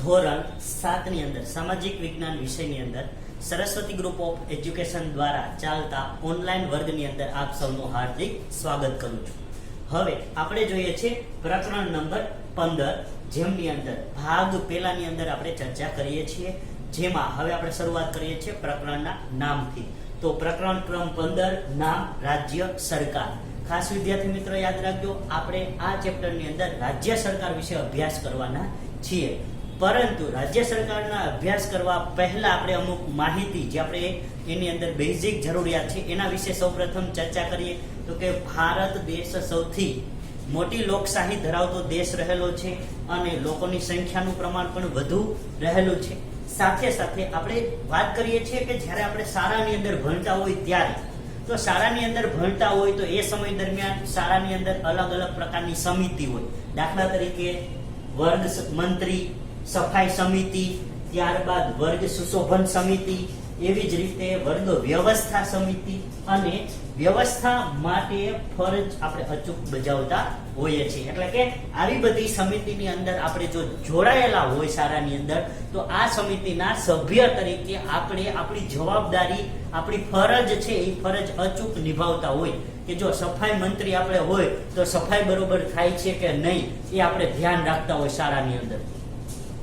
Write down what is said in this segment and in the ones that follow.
ધોરણ 7 ની અંદર સામાજિક વિજ્ઞાન વિષયની અંદર સરસ્વતી ગ્રુપ ઓફ એજ્યુકેશન દ્વારા ચાલતા ઓનલાઈન વર્ગની અંદર આપ સૌનું હાર્દિક સ્વાગત કરું છું। હવે આપણે જોઈએ છે પ્રકરણ નંબર 15 જેમની અંદર ભાગ પહેલાની અંદર આપણે ચર્ચા કરીએ છીએ, જેમાં હવે આપણે શરૂઆત કરીએ છીએ પ્રકરણના નામથી। તો પ્રકરણ ક્રમ 15 નામ રાજ્ય સરકાર। ખાસ વિદ્યાર્થી મિત્રો યાદ રાખજો, આપણે આ ચેપ્ટરની અંદર રાજ્ય સરકાર વિશે અભ્યાસ કરવાના છીએ, પરંતુ રાજ્ય સરકારના અભ્યાસ કરવા પહેલા આપણે અમુક માહિતી જે આપણે એની અંદર બેઝિક જરૂરિયાત છે એના વિશે સૌપ્રથમ ચર્ચા કરીએ। તો કે ભારત દેશ સૌથી મોટી લોકશાહી ધરાવતો દેશ રહેલો છે અને લોકોની સંખ્યાનું પ્રમાણ પણ વધુ રહેલું છે। સાથે સાથે આપણે વાત કરીએ છીએ કે જ્યારે આપણે શાળાની અંદર ભણતા હોય ત્યારે, તો શાળાની અંદર ભણતા હોય તો એ સમય દરમિયાન શાળાની અંદર અલગ અલગ પ્રકારની સમિતિ હોય, દાખલા તરીકે વર્ગ મંત્રી, સફાઈ સમિતિ, ત્યારબાદ વર્ગ સુશોભન સમિતિ, એવી જ રીતે વર્ગ વ્યવસ્થા સમિતિ અને વ્યવસ્થા માટે ફરજ આપણે અચૂક બજાવતા હોઈએ છીએ। એટલે કે આવી બધી સમિતિની અંદર આપણે જો જોડાયેલા હોય શાળાની અંદર, તો આ સમિતિના સભ્ય તરીકે આપણે આપણી જવાબદારી, આપણી ફરજ છે એ ફરજ અચૂક નિભાવતા હોય કે જો સફાઈ મંત્રી આપણે હોય તો સફાઈ બરોબર થાય છે કે નહીં એ આપણે ધ્યાન રાખતા હોય શાળાની અંદર।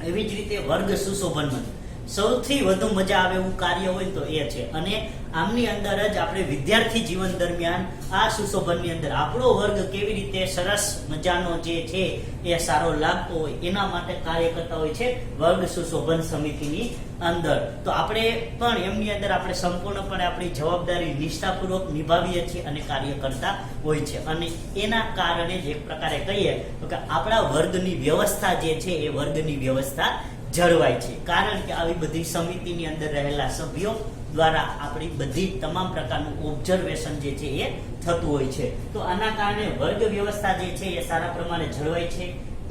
એવી જ રીતે વર્ગ સુશોભન મંત્રી સૌથી વધુ મજા આવે એવું કાર્ય હોય તો એ છે, અને આમની અંદર જ આપણે વિદ્યાર્થી જીવન દરમિયાન આ સુશોભનની અંદર આપણો વર્ગ કેવી રીતે સરસ મજાનો જે છે એ સારો લાગતો હોય એના માટે કાર્ય કરતા હોય છે વર્ગ સુશોભન સમિતિની અંદર। તો આપણે પણ એમની અંદર આપણે સંપૂર્ણપણે આપણી જવાબદારી નિષ્ઠાપૂર્વક નિભાવીએ છીએ અને કાર્ય કરતા હોય છે, અને એના કારણે જ એક પ્રકારે કહીએ તો કે આપણા વર્ગની વ્યવસ્થા જે છે એ વર્ગની વ્યવસ્થા જળવાય છે, કારણ કે આવી બધી સમિતિની અંદર રહેલા સભ્યો દ્વારા આપણી બધી તમામ પ્રકારનું ઓબ્ઝર્વેશન જે છે એ થતું હોય છે। તો આના કારણે વર્ગ વ્યવસ્થા જે છે એ સારા પ્રમાણે જળવાય છે।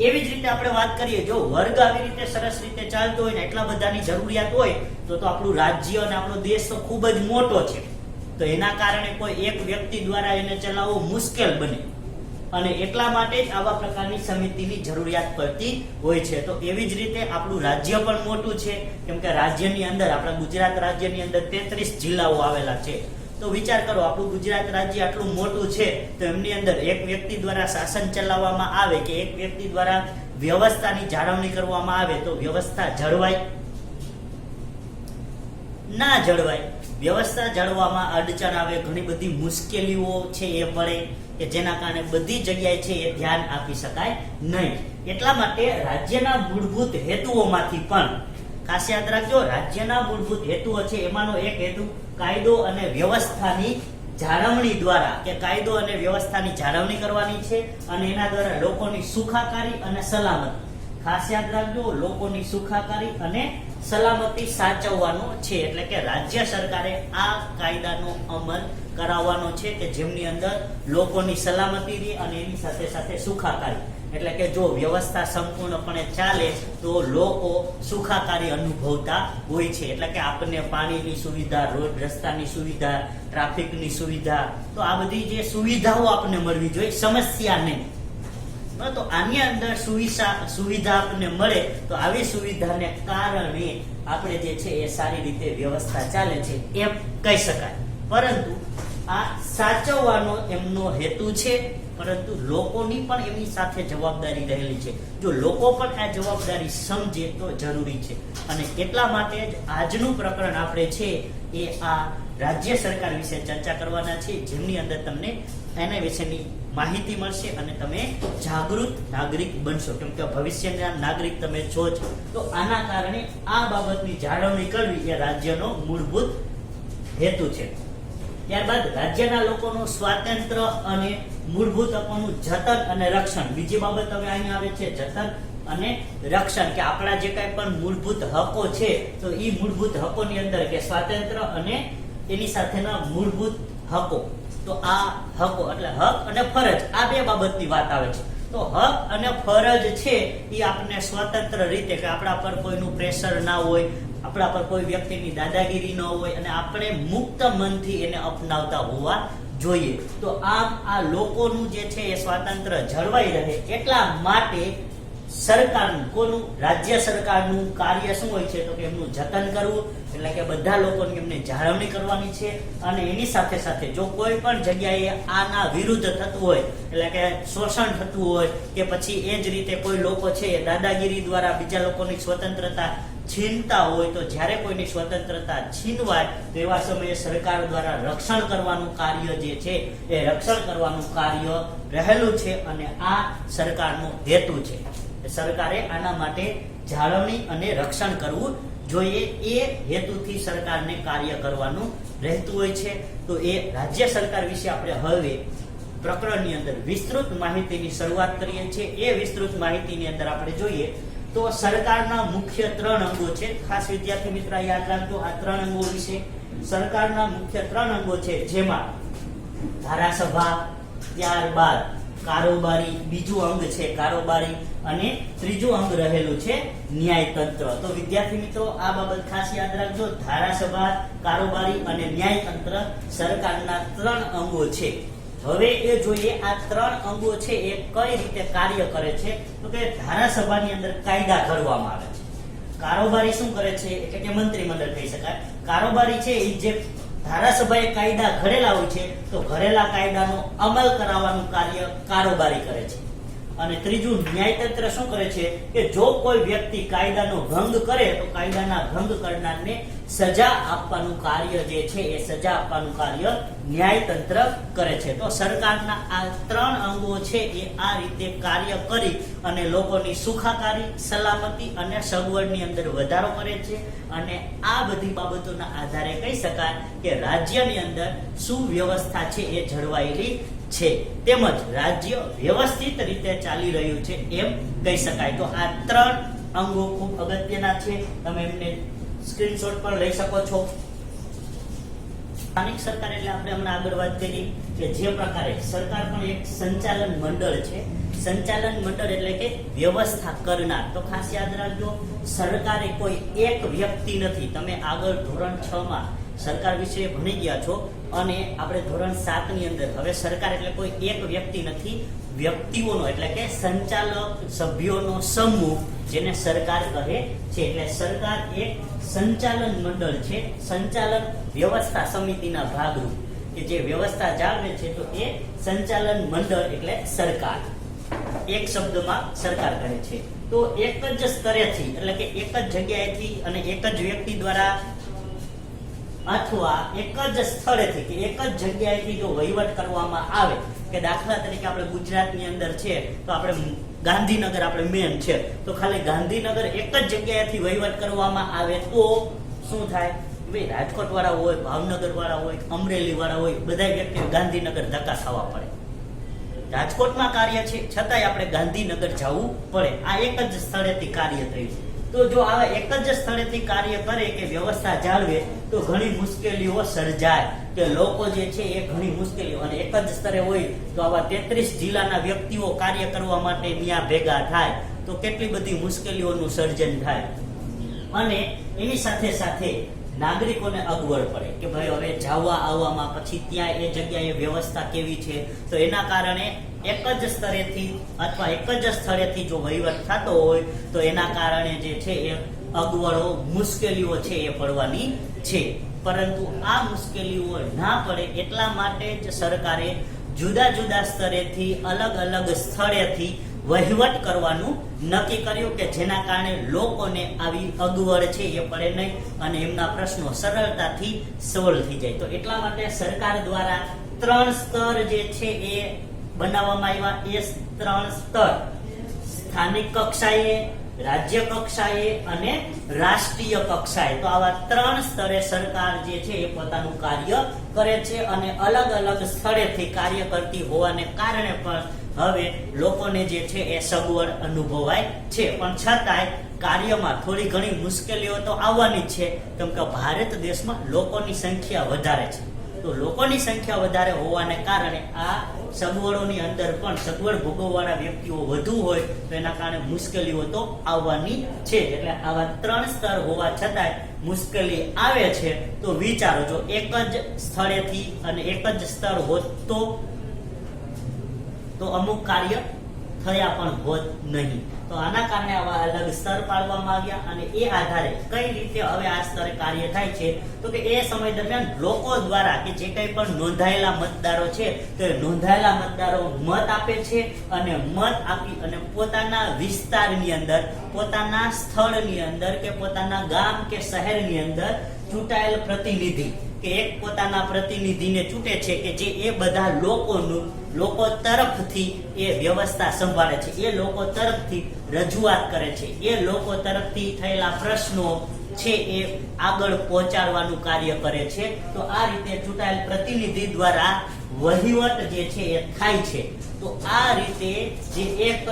એવી જ રીતે આપણે વાત કરીએ, જો વર્ગ આવી રીતે સરસ રીતે ચાલતો હોય ને એટલા બધાની જરૂરિયાત હોય તો આપણું રાજ્ય અને આપણો દેશ તો ખૂબ જ મોટો છે, તો એના કારણે કોઈ એક વ્યક્તિ દ્વારા એને ચલાવવો મુશ્કેલ બને, અને એટલા માટે જ આવા પ્રકારની સમિતિની જરૂરિયાત પડતી હોય છે। તો એવી જ રીતે આપણું રાજ્ય પણ મોટું છે, કેમ કે રાજ્યની અંદર આપણા ગુજરાત રાજ્યની અંદર 33 જિલ્લાઓ આવેલા છે। તો વિચાર કરો, આપણું ગુજરાત રાજ્ય આટલું મોટું છે તો એમની અંદર એક વ્યક્તિ દ્વારા શાસન ચલાવવામાં આવે કે એક વ્યક્તિ દ્વારા વ્યવસ્થાની જાળવણી કરવામાં આવે તો વ્યવસ્થા જળવાય? ના જળવાય। વ્યવસ્થા જળવામાં અડચણ આવે, ઘણી બધી મુશ્કેલીઓ છે એ પડે કે જેના કારણે બધી જગ્યાએ છે એ ધ્યાન આપી શકાય નહીં। એટલા માટે રાજ્યના મૂળભૂત હેતુઓમાંથી પણ ખાસ યાદ રાખજો, રાજ્યના મૂળભૂત હેતુઓ છે એમાંનો એક હેતુ કાયદો અને વ્યવસ્થાની જાળવણી દ્વારા કે કાયદો અને વ્યવસ્થાની જાળવણી કરવાની છે, અને એના દ્વારા લોકોની સુખાકારી અને સલામતી, ખાસ યાદ રાખજો, લોકોની સુખાકારી અને સલામતી સાચવવાનો છે। એટલે કે રાજ્ય સરકારે આ કાયદાનો અમલ કરાવવાનો છે કે જેમની અંદર લોકોની સલામતી રહે અને એની સાથે સાથે સુખાકારી, એટલે કે જો વ્યવસ્થા સંપૂર્ણપણે ચાલે તો લોકો સુખાકારી અનુભવતા હોય છે। એટલે કે આપણને પાણીની સુવિધા, રોડ રસ્તાની સુવિધા, ટ્રાફિકની સુવિધા, તો આ બધી જે સુવિધાઓ આપણને મળવી જોઈએ, સમસ્યા નહીં। તો આની અંદર સુવિધા આપણને મળે તો આવી સુવિધાને કારણે આપણે જે છે એ સારી રીતે વ્યવસ્થા ચાલે છે એમ કહી શકાય। પરંતુ આ સાચવવાનો એમનો હેતુ છે, પરંતુ લોકોની પણ એમની સાથે જવાબદારી રહેલી છે। જો લોકો પણ આ જવાબદારી સમજે તો જરૂરી છે, અને એટલા માટે જ આજનું પ્રકરણ આપણે છે એ આ રાજ્ય સરકાર વિશે ચર્ચા કરવાના છે, જેમની અંદર તમને એના વિશેની માહિતી મળશે અને તમે જાગૃત નાગરિક બનશો, કેમ કે ભવિષ્યના નાગરિક તમે છો જ। તો આના કારણે આ બાબતની જાળવણી કરવી એ રાજ્યનો મૂળભૂત હેતુ છે। ત્યારબાદ રાજ્યના લોકોનું સ્વાતંત્ર્ય અને મૂળભૂત હકોનું જતન અને રક્ષણ, બીજી બાબત હવે અહીંયા આવે છે જતન અને રક્ષણ, કે આપણા જે કાંઈ પણ મૂળભૂત હકો છે તો એ મૂળભૂત હકોની અંદર કે સ્વાતંત્ર્ય અને એની સાથેના મૂળભૂત હકો, તો આ હકો એટલે હક અને ફરજ, આ બે બાબતની વાત આવે છે। તો હક અને ફરજ છે એ આપણને સ્વતંત્ર રીતે, કે આપણા પર કોઈનું પ્રેશર ના હોય, આપણા પર કોઈ વ્યક્તિની દાદાગીરી ન હોય, અને આપણે મુક્ત મનથી એને અપનાવતા હોવા જોઈએ। તો આમ આ લોકોનું જે છે એ સ્વાતંત્ર્ય જળવાઈ રહે એટલા માટે સરકારનું કોનું રાજ્ય સરકારનું કાર્ય શું હોય છે તો કે એમનું જતન કરવું, એટલે કે બધા લોકોની એમને જાળવણી કરવાની છે. અને એની સાથે સાથે જો કોઈ પણ જગ્યાએ આના વિરુદ્ધ થતું હોય, એટલે કે શોષણ થતું હોય કે પછી એ જ રીતે કોઈ લોકો છે એ દાદાગીરી દ્વારા બીજા લોકોની સ્વતંત્રતા છીનતા હોય, તો જ્યારે કોઈની સ્વતંત્રતા છીનવાય તો એવા સમયે સરકાર દ્વારા રક્ષણ કરવાનું કાર્ય જે છે એ રક્ષણ કરવાનું કાર્ય રહેલું છે. અને આ સરકારનો હેતુ છે. સરકારે આના માટે જાળવણી અને રક્ષણ કરવું જોઈએ, એ હેતુથી સરકારને કાર્ય કરવાનું રહેતું હોય છે. તો એ રાજ્ય સરકાર વિશે આપણે હવે પ્રકરણની અંદર વિસ્તૃત માહિતીની શરૂઆત કરીએ છીએ. એ વિસ્તૃત માહિતીની અંદર આપણે જોઈએ તો સરકારના મુખ્ય 3 અંગો છે. ખાસ વિદ્યાર્થી મિત્ર યાદ રાખજો આ 3 અંગો વિશે. સરકારના મુખ્ય 3 અંગો છે, જેમાં ધારાસભા, ત્યારબાદ કારોબારી, બીજું અંગ છે કારોબારી, અને ત્રીજું અંગ રહેલું છે ન્યાયતંત્ર. તો વિદ્યાર્થી મિત્રો આ બાબત ખાસ યાદ રાખજો. ધારાસભા, કારોબારી અને ન્યાયતંત્ર સરકારના 3 અંગો છે. હવે એ જોઈએ આ 3 અંગો છે એ કઈ રીતે કાર્ય કરે છે. તો કે ધારાસભાની અંદર કાયદા ઘડવામાં આવે છે. કારોબારી શું કરે છે એટલે કે મંત્રીમંડળ કહી શકાય. કારોબારી છે એ જે ધારાસભાએ કાયદા ઘડેલા હોય છે તો ઘડેલા કાયદાનો અમલ કરાવવાનું કાર્ય કારોબારી કરે છે. અને ત્રીજું ન્યાયતંત્ર શું કરે છે કે જો કોઈ વ્યક્તિ કાયદાનો ભંગ કરે તો કાયદાના ભંગ કરનારને સજા આપવાનું કાર્ય જે છે એ સજા આપવાનું કાર્ય ન્યાયતંત્ર કરે છે. તો સરકારના આ 3 અંગો છે એ આ રીતે કાર્ય કરી અને લોકોની સુખાકારી, સલામતી અને સગવડની અંદર વધારો કરે છે. અને આ બધી બાબતોના આધારે કહી શકાય કે રાજ્યની અંદર સુવ્યવસ્થા છે એ જળવાયેલી છે, તેમજ રાજ્ય વ્યવસ્થિત રીતે ચાલી રહ્યું છે એમ કહી શકાય. તો આ 3 અંગો ખૂબ અગત્યના છે, તમે એમને સ્ક્રીનશોટ પણ લઈ શકો છો. સ્થાનિક સરકાર એટલે આપણે હમણાં આગળ વાત કરી કે જે પ્રકારે સરકાર પણ એક સંચાલન મંડળ છે. સંચાલન મંડળ એટલે કે વ્યવસ્થા કરનાર. તો ખાસ યાદ રાખજો, સરકાર એ કોઈ એક વ્યક્તિ નથી. તમે આગળ ધોરણ 6 માં સરકાર વિશે ભણી ગયા છો અને આપણે ધોરણ 7 ની અંદર હવે સરકાર એટલે કોઈ એક વ્યક્તિ નથી, વ્યક્તિઓનો એટલે કે સંચાલક સભ્યોનો સમૂહ જેને સરકાર કહે છે. એટલે સરકાર એક સંચાલન મંડળ છે, સંચાલન વ્યવસ્થા સમિતિના ભાગરૂપ કે જે વ્યવસ્થા જાળવે છે. તો એ સંચાલન મંડળ એટલે સરકાર. એક શબ્દમાં સરકાર કહે છે. તો એક જ સ્તરેથી એટલે કે એક જ જગ્યાએથી અને એક જ વ્યક્તિ દ્વારા અથવા એક જ સ્થળેથી કે એક જ જગ્યાએથી જો વહીવટ કરવામાં આવે કે દાખલા તરીકે આપણે ગુજરાતની અંદર છે તો આપણે ગાંધીનગર આપણે મેન છે તો ખાલી ગાંધીનગર એક જ જગ્યાએથી વહીવટ કરવામાં આવે તો શું થાય? ભાઈ રાજકોટ વાળા હોય, ભાવનગર વાળા હોય, અમરેલી વાળા હોય, બધા વ્યક્તિઓ ગાંધીનગર ધક્કા ખાવા પડે. રાજકોટમાં કાર્ય છે છતાંય આપણે ગાંધીનગર જવું પડે. આ એક જ સ્થળેથી કાર્ય થયું છે. તો જો આવા એક જ સ્થળેથી કાર્ય કરે કે વ્યવસ્થા જાળવે તો ઘણી મુશ્કેલીઓ સર્જાય કે લોકો જે છે એ ઘણી મુશ્કેલીઓ, અને એક જ સ્તરે હોય તો આવા 33 જિલ્લાના વ્યક્તિઓ કાર્ય કરવા માટે ત્યાં ભેગા થાય તો કેટલી બધી મુશ્કેલીઓનું સર્જન થાય. અને એની સાથે સાથે નાગરિકોને અગવડ પડે કે ભાઈ હવે જવા આવવામાં પછી ત્યાં એ જગ્યાએ વ્યવસ્થા કેવી છે. તો એના કારણે એક જ સ્તરેથી અથવા એક જ સ્થળેથી જો વહીવટ થતો હોય તો એના કારણે જે છે એ અગવડો, મુશ્કેલીઓ છે એ પડવાની છે. પરંતુ આ મુશ્કેલીઓ ના પડે એટલા માટે જ સરકારે જુદા જુદા સ્તરેથી અલગ અલગ સ્થળેથી વહીવટ કરવાનું નક્કી કર્યું કે જેના કારણે લોકોને આવી અગવડ છે એ પડે નહીં અને એમના પ્રશ્નો સરળતાથી સોલ્વ થઈ જાય. તો એટલા માટે સરકાર દ્વારા 3 સ્તર જે છે એ બનાવવામાં આવ્યા. એ 3 સ્તર સ્થાનિક કક્ષાએ, રાજ્ય કક્ષાએ અને રાષ્ટ્રીય કક્ષાએ. તો આવા 3 સ્તરે સરકાર જે છે એ પોતાનું કાર્ય કરે છે અને અલગ અલગ સ્થળેથી કાર્ય કરતી હોવાને કારણે પણ હવે લોકોને જે છે એ સગવડ અનુભવાય છે. પણ છતાંય કાર્યમાં થોડી ઘણી મુશ્કેલીઓ તો આવવાની જ છે કેમ કે ભારત દેશમાં લોકોની સંખ્યા વધારે છે. તો લોકોની સંખ્યા વધારે હોવાને કારણે આ સગવડોની અંદર પણ સગવડ ભોગવવાળા વ્યક્તિઓ વધુ હોય તો એના કારણે મુશ્કેલીઓ તો આવવાની છે. એટલે આવા 3 સ્તર હોવા છતાંય મુશ્કેલી આવે છે. તો વિચારો જો એક જ સ્થળેથી અને એક જ સ્તર હોત તો અમુક કાર્ય થયા પણ હોત નહીં. તો આના કારણે આવા અલગ સ્તર પાડવામાં આવ્યા અને એ આધારે કઈ રીતે હવે આ સ્તરે કાર્ય થાય છે તો કે એ સમય દરમિયાન લોકો દ્વારા કે જે કંઈ પણ નોંધાયેલા મતદારો છે તો એ નોંધાયેલા મતદારો મત આપે છે અને મત આપી અને પોતાના વિસ્તારની અંદર, પોતાના સ્થળની અંદર કે પોતાના ગામ કે શહેરની અંદર ચૂંટાયેલ પ્રતિનિધિ કે એક પોતાના પ્રતિનિધિને ચૂંટે છે કે જે એ બધા લોકો તરફથી એ વ્યવસ્થા સંભાળે છે, એ લોકો તરફથી રજૂઆત કરે છે, એ લોકો તરફથી થયેલા પ્રશ્નો છે એ આગળ પહોંચાડવાનું કાર્ય કરે છે. તો આ રીતે ચૂંટાયેલ પ્રતિનિધિ દ્વારા વહીવટ જે છે એ થાય છે. તો આ રીતે જે એક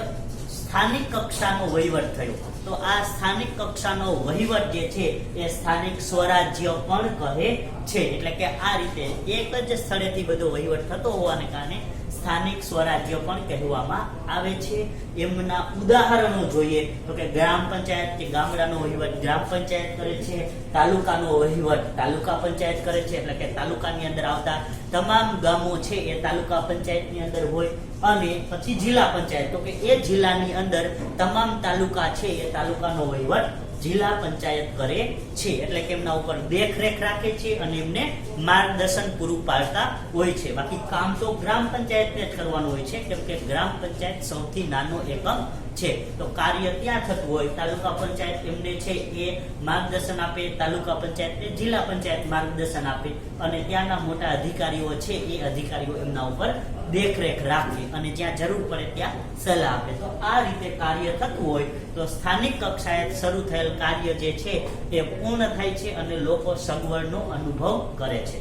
સ્થાનિક કક્ષાનો વહીવટ થયો, તો આ સ્થાનિક કક્ષાનો વહીવટ જે છે એ સ્થાનિક સ્વરાજ્ય પણ કહે છે. એટલે કે આ રીતે એક જ સ્થળેથી બધો વહીવટ થતો હોવાને કારણે સ્થાનિક સ્વરાજ્ય પણ કહેવામાં આવે છે. એમના ઉદાહરણો જોઈએ તો કે ગ્રામ પંચાયત કે ગામડાનો વહીવટ ગ્રામ પંચાયત કરે છે, તાલુકાનો વહીવટ તાલુકા પંચાયત કરે છે, એટલે કે તાલુકાની અંદર આવતા તમામ ગામો છે એ તાલુકા પંચાયતની અંદર હોય. અને પછી જિલ્લા પંચાયત, તો કે એ જિલ્લાની અંદર તમામ તાલુકા છે એ તાલુકાનો વહીવટ જિલ્લા પંચાયત કરે છે. એટલે કે એમના ઉપર દેખરેખ રાખે છે અને એમને માર્ગદર્શન પૂરું પાડતા હોય છે. બાકી કામ તો ગ્રામ પંચાયતને જ કરવાનું હોય છે, કેમ કે ગ્રામ પંચાયત સૌથી નાનો એકમ છે. તો કાર્ય ત્યાં થતું હોય, તાલુકા પંચાયત એમને છે એ માર્ગદર્શન આપે, તાલુકા પંચાયતને જિલ્લા પંચાયત માર્ગદર્શન આપે અને ત્યાંના મોટા અધિકારીઓ છે એ અધિકારીઓ એમના ઉપર દેખરેખ રાખે અને જ્યાં જરૂર પડે ત્યાં સલાહ આપે. તો આ રીતે કાર્ય થતું હોય તો સ્થાનિક કક્ષાએ શરૂ થયેલ કાર્ય જે છે એ પૂર્ણ થાય છે અને લોકો સગવડનો અનુભવ કરે છે.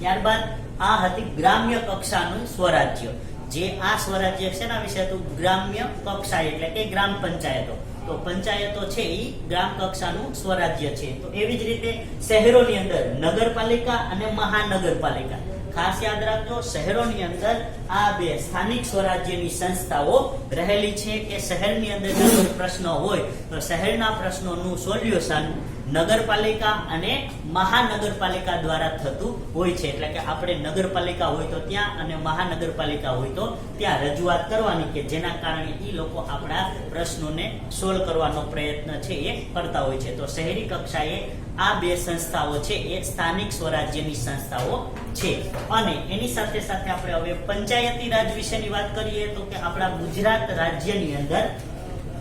ત્યારબાદ આ હતી ગ્રામ્ય કક્ષાનું સ્વરાજ્ય. જે આ સ્વરાજ્ય છે એના વિશે હતું ગ્રામ્ય કક્ષા એટલે કે ગ્રામ પંચાયતો. તો પંચાયતો છે એ ગ્રામ કક્ષાનું સ્વરાજ્ય છે. તો એવી જ રીતે શહેરોની અંદર નગરપાલિકા અને મહાનગરપાલિકા. ખાસ યાદ રાખજો, શહેરોની અંદર આ બે સ્થાનિક સ્વરાજ્યની સંસ્થાઓ રહેલી છે કે શહેરની અંદર જો પ્રશ્નો હોય તો શહેરના પ્રશ્નોનું સોલ્યુશન નગરપાલિકા અને મહાનગરપાલિકા દ્વારા થતું હોય છે. એટલે કે આપણે નગરપાલિકા હોય તો ત્યાં અને મહાનગરપાલિકા હોય તો ત્યાં રજૂઆત કરવાની કે જેના કારણે એ લોકો આપણા પ્રશ્નોને સોલ્વ કરવાનો પ્રયત્ન છે એ કરતા હોય છે. તો શહેરી કક્ષાએ આ બે સંસ્થાઓ છે એ સ્થાનિક સ્વરાજ્યની સંસ્થાઓ છે. અને એની સાથે સાથે આપણે હવે પંચાયતી રાજ વિશેની વાત કરીએ તો કે આપણા ગુજરાત રાજ્યની અંદર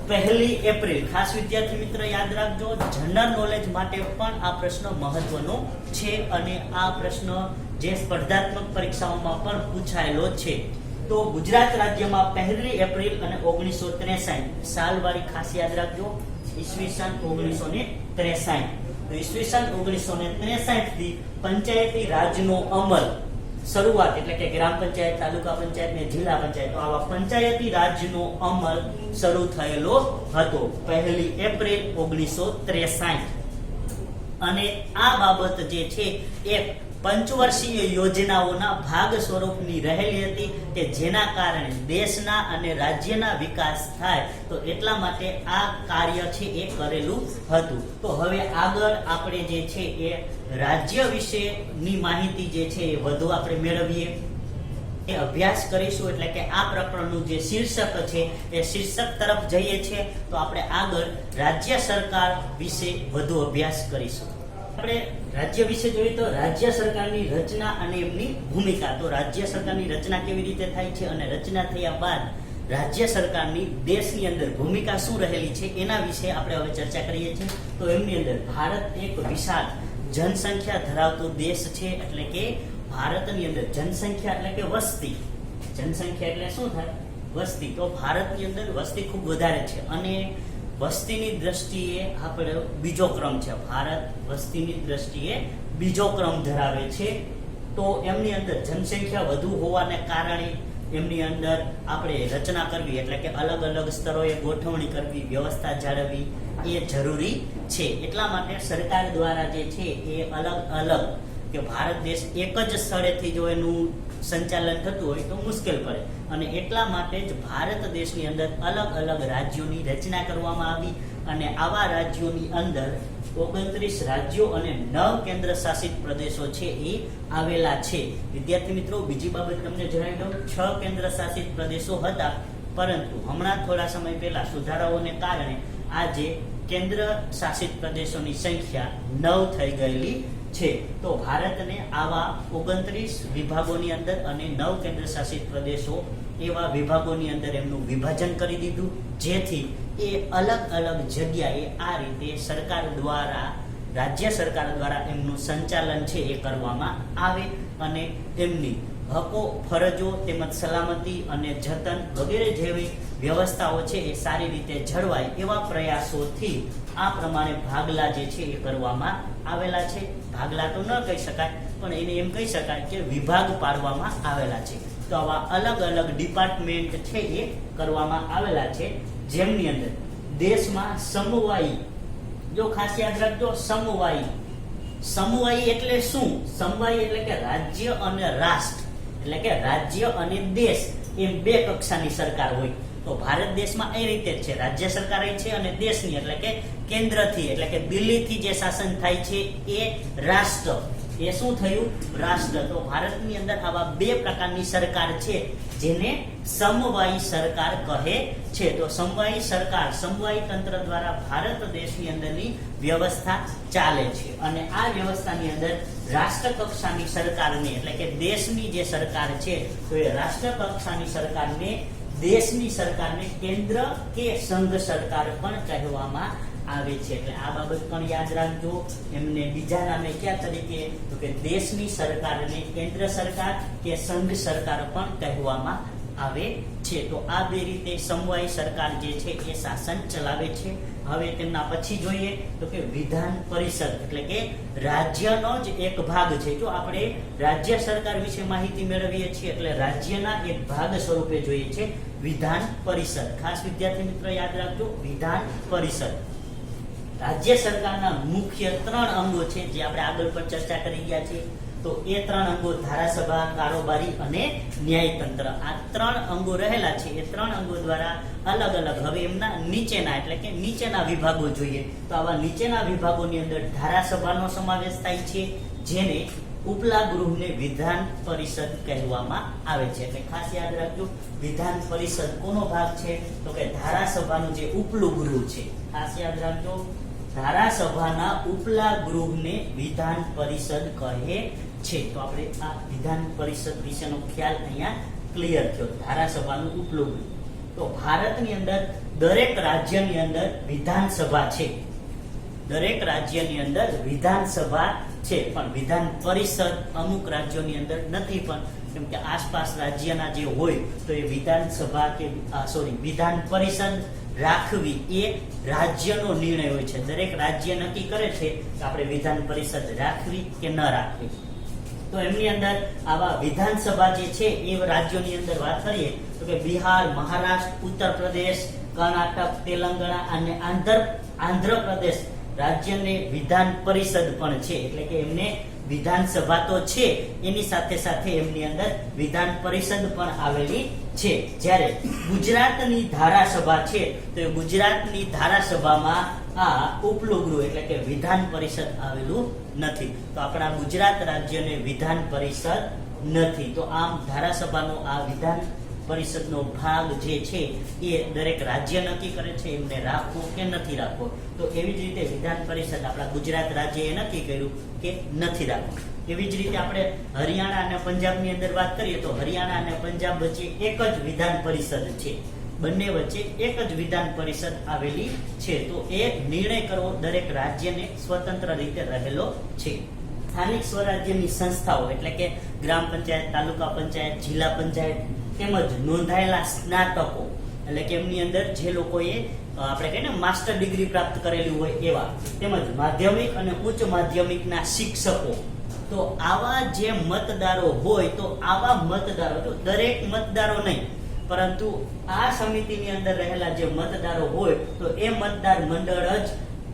1 એપ્રિલ, ખાસ વિદ્યાર્થી મિત્ર યાદ રાખજો, જનરલ નોલેજ માટે પણ આ પ્રશ્ન મહત્વનો છે અને આ પ્રશ્ન જે સ્પર્ધાત્મક પરીક્ષાઓમાં પણ પૂછાયેલો છે. તો ગુજરાત રાજ્યમાં 1 એપ્રિલ અને 1963 સાલવાળી ખાસ યાદ રાખજો, ઈસવીસન 1963. તો ઈસવીસન 1963 થી પંચાયતી રાજનો અમલ શરૂઆત, એટલે કે ગ્રામ પંચાયત, તાલુકા પંચાયત ને જિલ્લા પંચાયત, તો આવા પંચાયતી રાજનો અમલ શરૂ થયેલો હતો 1 એપ્રિલ 1963. અને આ બાબત જે છે એ પંચવર્ષીય યોજનાઓના ભાગ સ્વરૂપની રહેલી હતી કે જેના કારણે દેશના અને રાજ્યના વિકાસ થાય, તો એટલા માટે આ કાર્ય છે એ કરેલું હતું. તો હવે આગળ આપણે જે છે એ રાજ્ય વિશેની માહિતી જે છે એ વધુ આપણે મેળવીએ, એ અભ્યાસ કરીશું. એટલે કે આ પ્રકરણનું જે શીર્ષક છે એ શીર્ષક તરફ જઈએ છીએ. તો આપણે આગળ રાજ્ય સરકાર વિશે વધુ અભ્યાસ કરીશું. આપણે રાજ્ય વિશે જોઈએ તો રાજ્ય સરકારની રચના અને એમની ભૂમિકા. તો રાજ્ય સરકારની રચના કેવી રીતે થાય છે અને રચના થયા બાદ રાજ્ય સરકારની દેશની અંદર ભૂમિકા શું રહેલી છે એના વિશે આપણે હવે ચર્ચા કરીએ છીએ. તો એમની અંદર ભારત એક વિશાળ જનસંખ્યા ધરાવતો દેશ છે. એટલે કે ભારતની અંદર જનસંખ્યા એટલે કે વસ્તી, જનસંખ્યા એટલે શું થાય? વસ્તી. તો ભારતની અંદર વસ્તી ખૂબ વધારે છે અને વસ્તીની દ્રષ્ટિએ આપણે બીજો ક્રમ છે. ભારત વસ્તીની દ્રષ્ટિએ બીજો ક્રમ ધરાવે છે. તો એમની અંદર જનસંખ્યા વધુ હોવાને કારણે એમની અંદર આપણે રચના કરવી, એટલે કે અલગ અલગ સ્તરોએ ગોઠવણી કરવી, વ્યવસ્થા જાળવવી એ જરૂરી છે. એટલા માટે સરકાર દ્વારા જે છે એ અલગ અલગ, કે ભારત દેશ એક જ સ્થળેથી જો એનું સંચાલન થતું હોય તો મુશ્કેલ પડે અને એટલા માટે જ ભારત દેશની અંદર અલગ અલગ રાજ્યોની રચના કરવામાં આવી અને આવા રાજ્યોની અંદર 29 રાજ્યો અને 9 કેન્દ્ર શાસિત પ્રદેશો છે એ આવેલા છે. વિદ્યાર્થી મિત્રો, બીજી બાબત તમને જણાવી દઉં, 6 કેન્દ્ર શાસિત પ્રદેશો હતા પરંતુ હમણાં થોડા સમય પહેલા સુધારાઓને કારણે આજે કેન્દ્ર શાસિત પ્રદેશોની સંખ્યા 9 થઈ ગયેલી છે. તો ભારતને આવા 29 વિભાગોની અંદર અને 9 કેન્દ્ર શાસિત પ્રદેશો એવા વિભાગોની અંદર એમનું વિભાજન કરી દીધું, જેથી એ અલગ અલગ જગ્યાએ આ રીતે સરકાર દ્વારા, રાજ્ય સરકાર દ્વારા એમનું સંચાલન છે એ કરવામાં આવે અને એમની હકો, ફરજો તેમજ સલામતી અને જતન વગેરે જેવી વ્યવસ્થાઓ છે એ સારી રીતે જળવાય એવા પ્રયાસોથી આ પ્રમાણે ભાગલા જે છે એ કરવામાં આવેલા છે. ભાગલા તો ન કહી શકાય, પણ એને એમ કહી શકાય કે વિભાગ પાડવામાં આવેલા છે. તો આવા અલગ અલગ ડિપાર્ટમેન્ટ છે એ કરવામાં આવેલા છે, જેમની અંદર દેશમાં સમવાયી, જો ખાસ યાદ રાખજો, સમવાયી એટલે શું? સમવાયી એટલે કે રાજ્ય અને રાષ્ટ્ર, એટલે કે રાજ્ય અને દેશ એમ બે કક્ષાની સરકાર હોય. તો ભારત દેશમાં એ રીતે જ છે, રાજ્ય સરકાર છે અને દેશની એટલે કે કેન્દ્રથી, એટલે કે દિલ્હીથી જે શાસન થાય છે એ રાષ્ટ્ર, એ શું થયું? રાષ્ટ્ર. તો ભારતની અંદર આવા બે પ્રકારની સરકાર છે જેને સમવાયી સરકાર કહે છે. તો સમવાયી સરકાર, સમવાયી તંત્ર દ્વારા ભારત દેશની અંદરની વ્યવસ્થા ચાલે છે અને આ વ્યવસ્થાની અંદર રાષ્ટ્ર કક્ષાની સરકારને, એટલે કે દેશની જે સરકાર છે, તો એ રાષ્ટ્ર કક્ષાની સરકારને, દેશની સરકારને કેન્દ્ર કે સંઘ સરકાર પણ કહેવામાં આવે છે. એટલે આ બાબત પણ યાદ રાખજો. એમને બીજા નામે કયા તરીકે? તો કે દેશની સરકારને કેન્દ્ર સરકાર કે સંઘ સરકાર પણ કહેવામાં આવે છે. તો આ બે રીતે સમવાયી સરકાર જે છે એ શાસન ચલાવે છે. હવે તેમના પછી જોઈએ તો કે વિધાન પરિષદ, એટલે કે રાજ્યનો જ એક ભાગ છે. જો આપણે રાજ્ય સરકાર વિશે માહિતી મેળવીએ છીએ એટલે રાજ્યના એક ભાગ સ્વરૂપે જોઈએ છે વિધાન પરિષદ. ખાસ વિદ્યાર્થી મિત્રો યાદ રાખજો, વિધાન પરિષદ. રાજ્ય સરકારના મુખ્ય 3 અંગો છે જે આપણે આગળ પણ ચર્ચા કરી ગયા છે. તો એ 3 અંગો ધારાસભા, કારોબારી અને ન્યાયતંત્ર, આ 3 અંગો રહેલા છે. એ 3 અંગો દ્વારા અલગ અલગ, હવે એમના નીચેના, એટલે કે નીચેના વિભાગો જોઈએ તો આવા નીચેના વિભાગોની અંદર ધારાસભાનો સમાવેશ થાય છે, જેને ઉપલા ગૃહને વિધાન પરિષદ કહેવામાં આવે છે. એટલે ખાસ યાદ રાખજો, વિધાન પરિષદ કોનો ભાગ છે? તો કે ધારાસભાનું જે ઉપલું ગૃહ છે. ખાસ યાદ રાખજો, ધારાસભાના ઉપલા ગૃહને વિધાન પરિષદ કહે છે. તો આપણે આ વિધાન પરિષદ વિશેનો ખ્યાલ અહીંયા ક્લિયર થયો. ધારાસભાનું ઉપલું ગૃહ. તો ભારતની અંદર દરેક રાજ્યની અંદર વિધાનસભા છે, દરેક રાજ્યની અંદર વિધાનસભા છે, પણ વિધાન પરિષદ અમુક રાજ્યોની અંદર નથી. પણ કેમ કે આસપાસ રાજ્યના જે હોય તો એ વિધાનસભા કે વિધાન પરિષદ રાખવી એ રાજ્યનો નિર્ણય હોય છે. દરેક રાજ્ય નક્કી કરે છે કે આપણે વિધાન પરિષદ રાખવી કે ન રાખવી. તો એમની અંદર આવા વિધાનસભા જે છે એ રાજ્યોની અંદર વાત કરીએ તો કે બિહાર, મહારાષ્ટ્ર, ઉત્તર પ્રદેશ, કર્ણાટક, તેલંગાણા અને આંધ્રપ્રદેશ રાજ્યને વિધાન પરિષદ પણ છે. એટલે કે એમને વિધાનસભા તો છે, એની સાથે સાથે એમની અંદર વિધાન પરિષદ પણ આવેલી છે. જ્યારે ગુજરાતની ધારાસભા છે તો એ ગુજરાતની ધારાસભામાં આ ઉપલું ગૃહ એટલે કે વિધાન પરિષદ આવેલું નથી. તો આપણા ગુજરાત રાજ્યને વિધાન પરિષદ નથી. તો આમ ધારાસભાનો આ વિધાન પરિષદનો ભાગ જે છે એ દરેક રાજ્ય નક્કી કરે છે એમને રાખવો કે નથી રાખવો. તો એવી જ રીતે વિધાન પરિષદ આપણા ગુજરાત રાજ્યએ નક્કી કર્યું કે નથી રાખવું. એવી જ રીતે આપણે હરિયાણા અને પંજાબની અંદર વાત કરીએ તો હરિયાણા અને પંજાબ વચ્ચે એક જ વિધાન પરિષદ છે, બંને વચ્ચે એક જ વિધાન પરિષદ આવેલી છે. તો એ નિર્ણય કરવો દરેક રાજ્યને સ્વતંત્ર રીતે રહેલો છે. સ્થાનિક સ્વરાજ્યની સંસ્થાઓ એટલે કે ગ્રામ પંચાયત, તાલુકા પંચાયત, જિલ્લા પંચાયત તેમજ નોંધાયેલા સ્નાતકો એટલે કે એમની અંદર જે લોકોએ આપણે કહીએ ને માસ્ટર ડિગ્રી પ્રાપ્ત કરેલી હોય એવા, તેમજ માધ્યમિક અને ઉચ્ચ માધ્યમિકના શિક્ષકો. તો આવા જે મતદારો હોય તો આવા મતદારો, તો દરેક મતદારો નહીં પરંતુ આ સમિતિની અંદર રહેલા જે મતદારો હોય તો એ મતદાર મંડળ જ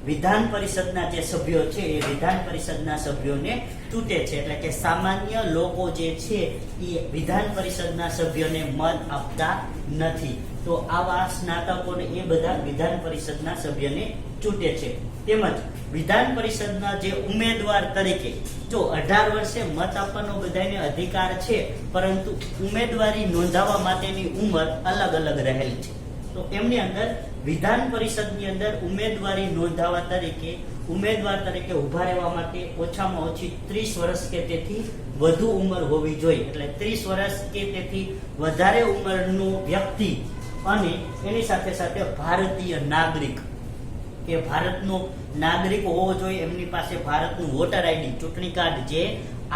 વિધાન પરિષદના જે સભ્યો છે એ વિધાન પરિષદના સભ્યોને ચૂંટે છે. એટલે કે સામાન્ય લોકો જે છે એ વિધાન પરિષદના સભ્યોને મત આપતા નથી. તો આવા સ્નાતકોને એ બધા વિધાન પરિષદના સભ્યને ચૂંટે છે. તેમજ વિધાન પરિષદના જે ઉમેદવાર તરીકે જો 18 વર્ષે મત આપવાનો બધાને અધિકાર છે, પરંતુ ઉમેદવારી નોંધાવવા માટેની ઉંમર અલગ અલગ રહેલી છે. તો એમની અંદર વિધાન પરિષદની અંદર ઉમેદવારી નોંધાવવા તરીકે ઉમેદવાર તરીકે ઉભા રહેવા માટે ઓછામાં ઓછી 30 વર્ષ કે તેથી વધુ ઉંમર હોવી જોઈએ. એટલે 30 વર્ષ કે તેથી વધારે ઉંમરનો વ્યક્તિ અને એની સાથે સાથે ભારતીય નાગરિક કે ભારતનો નાગરિક હોવો જોઈએ. એમની પાસે ભારતનું વોટર આઈડી, ચૂંટણી કાર્ડ જે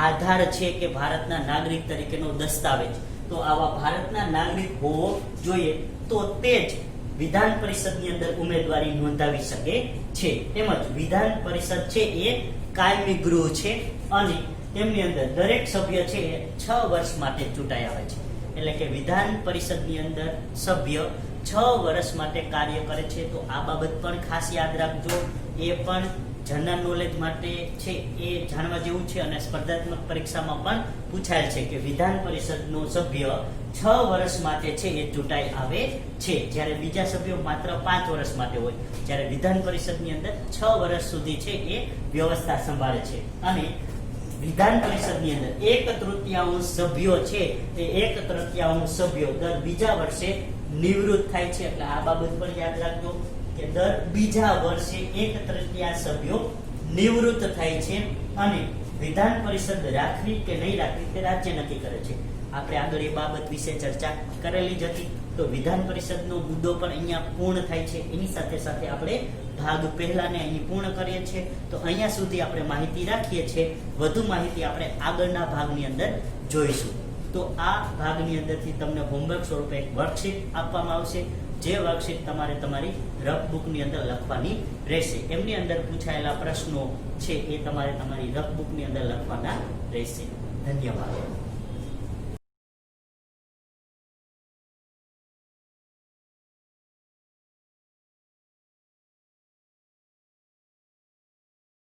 આધાર છે કે ભારતના નાગરિક તરીકેનો દસ્તાવેજ, તો આવા ભારતના નાગરિક હોવો જોઈએ. તો તે જ વિધાન પરિષદની અંદર ઉમેદવારી નોંધાવી શકે છે. તેમજ વિધાન પરિષદ છે એ કાયમી ગૃહ છે અને તેમની અંદર દરેક સભ્ય છે એ 6 વર્ષ માટે ચૂંટાઈ આવે છે. એટલે કે વિધાન પરિષદની અંદર સભ્ય 6 વર્ષ માટે કાર્ય કરે છે. તો આ બાબત પણ ખાસ યાદ રાખજો. એ પણ જનરલ નોલેજ માટે છે, એ જાણવા જેવું છે અને સ્પર્ધાત્મક પરીક્ષામાં પણ પૂછાયેલ છે કે વિધાન પરિષદનો સભ્ય 6 વર્ષ માટે છે એ ચૂંટાઈ આવે છે, જ્યારે બીજા સભ્યો માત્ર 5 વર્ષ માટે હોય. જ્યારે વિધાન પરિષદની અંદર 6 વર્ષ સુધી છે એ વ્યવસ્થા સંભાળે છે. અને વિધાન પરિષદની અંદર 1/3 સભ્યો છે એ 1/3 સભ્યો દર બીજા વર્ષે નિવૃત્ત થાય છે. એટલે આ બાબત પણ યાદ રાખજો કે દર બીજા વર્ષે 1/3 સભ્યો નિવૃત્ત થાય છે અને વિધાન પરિષદ રાખવી કે નહીં રાખવી તે રાજ્ય નક્કી કરે છે. આપણે આગળ એ બાબત વિશે ચર્ચા કરેલી જ હતી. તો વિધાન પરિષદનો મુદ્દો પણ અહીંયા પૂર્ણ થાય છે. એની સાથે સાથે આપણે ભાગ પહેલાને અહીં પૂર્ણ કરીએ છીએ. તો અહીંયા સુધી આપણે માહિતી રાખીએ છીએ. વધુ માહિતી આપણે આગળના ભાગની અંદર જોઈશું. તો આ ભાગની અંદરથી તમને હોમવર્ક સ્વરૂપે એક વર્કશીટ આપવામાં આવશે, જે વર્કશીટ તમારે તમારી રફ બુકની અંદર લખવાની રહેશે. એમની અંદર પૂછાયેલા પ્રશ્નો છે એ તમારે તમારી રફ બુકની અંદર લખવાના રહેશે. ધન્યવાદ.